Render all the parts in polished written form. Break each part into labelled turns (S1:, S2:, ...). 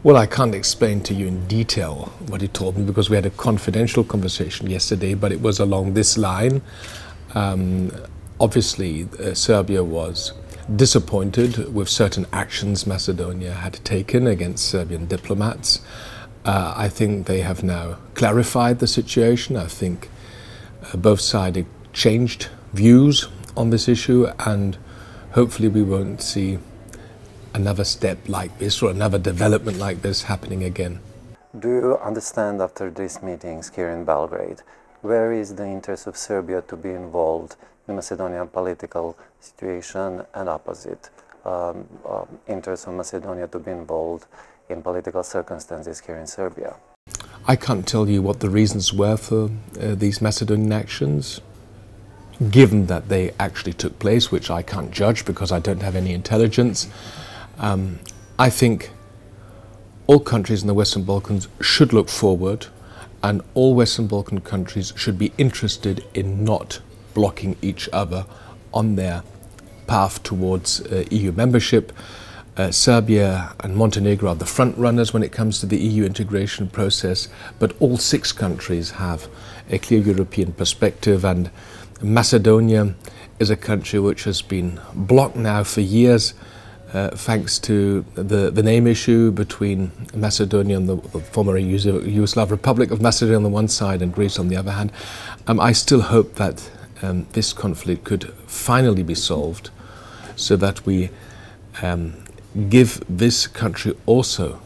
S1: Well, I can't explain to you in detail what he told me because we had a confidential conversation yesterday, but it was along this line. Obviously, Serbia was disappointed with certain actions Macedonia had taken against Serbian diplomats. I think they have now clarified the situation. I think both sides changed views on this issue, and hopefully we won't see another step like this or another development like this happening again.
S2: Do you understand after these meetings here in Belgrade, where is the interest of Serbia to be involved in Macedonian political situation and opposite, interest of Macedonia to be involved in political circumstances here in Serbia?
S1: I can't tell you what the reasons were for these Macedonian actions, given that they actually took place, which I can't judge because I don't have any intelligence. I think all countries in the Western Balkans should look forward, and all Western Balkan countries should be interested in not blocking each other on their path towards EU membership. Serbia and Montenegro are the front runners when it comes to the EU integration process, but all 6 countries have a clear European perspective, and Macedonia is a country which has been blocked now for years thanks to the name issue between Macedonia and the former Yugoslav Republic of Macedonia on the one side and Greece on the other hand. I still hope that this conflict could finally be solved so that we give this country also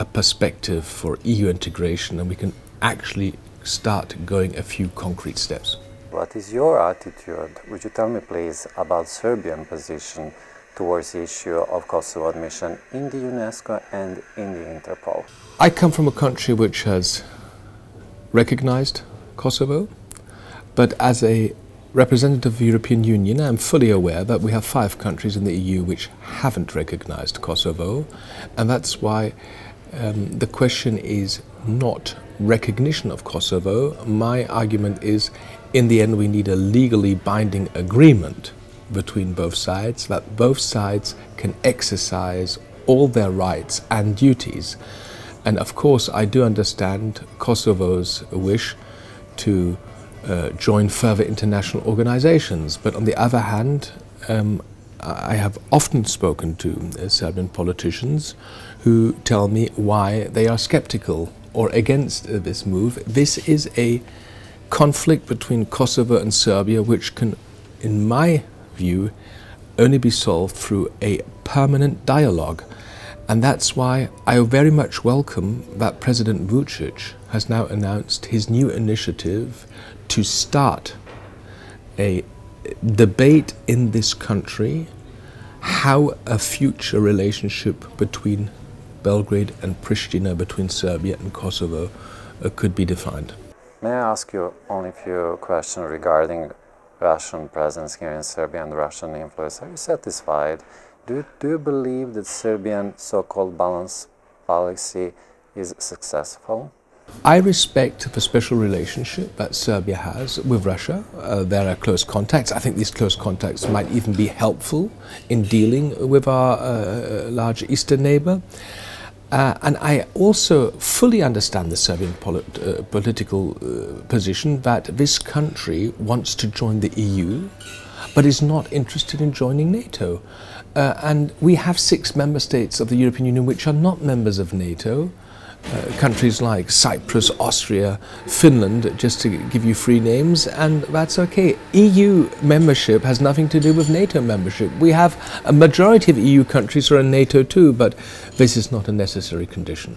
S1: a perspective for EU integration and we can actually start going a few concrete steps.
S2: What is your attitude, would you tell me please, about Serbian position towards the issue of Kosovo admission in the UNESCO and in the Interpol?
S1: I come from a country which has recognized Kosovo, but as a representative of the European Union, I'm fully aware that we have 5 countries in the EU which haven't recognized Kosovo, and that's why the question is not recognition of Kosovo. My argument is, in the end, we need a legally binding agreement between both sides, that both sides can exercise all their rights and duties. And of course, I do understand Kosovo's wish to join further international organizations. But on the other hand, I have often spoken to Serbian politicians who tell me why they are skeptical or against this move. This is a conflict between Kosovo and Serbia which can, in my view, only be solved through a permanent dialogue. And that's why I very much welcome that President Vučić has now announced his new initiative to start a debate in this country how a future relationship between Belgrade and Pristina, between Serbia and Kosovo, could be defined.
S2: May I ask you only a few questions regarding Russian presence here in Serbia and Russian influence? Are you satisfied? Do you believe that Serbian so-called balance policy is successful?
S1: I respect the special relationship that Serbia has with Russia. There are close contacts. I think these close contacts might even be helpful in dealing with our large eastern neighbor. And I also fully understand the Serbian political position that this country wants to join the EU, but is not interested in joining NATO. And we have 6 member states of the European Union which are not members of NATO. Countries like Cyprus, Austria, Finland, just to give you 3 names, and that's okay. EU membership has nothing to do with NATO membership. We have a majority of EU countries who are in NATO too, but this is not a necessary condition.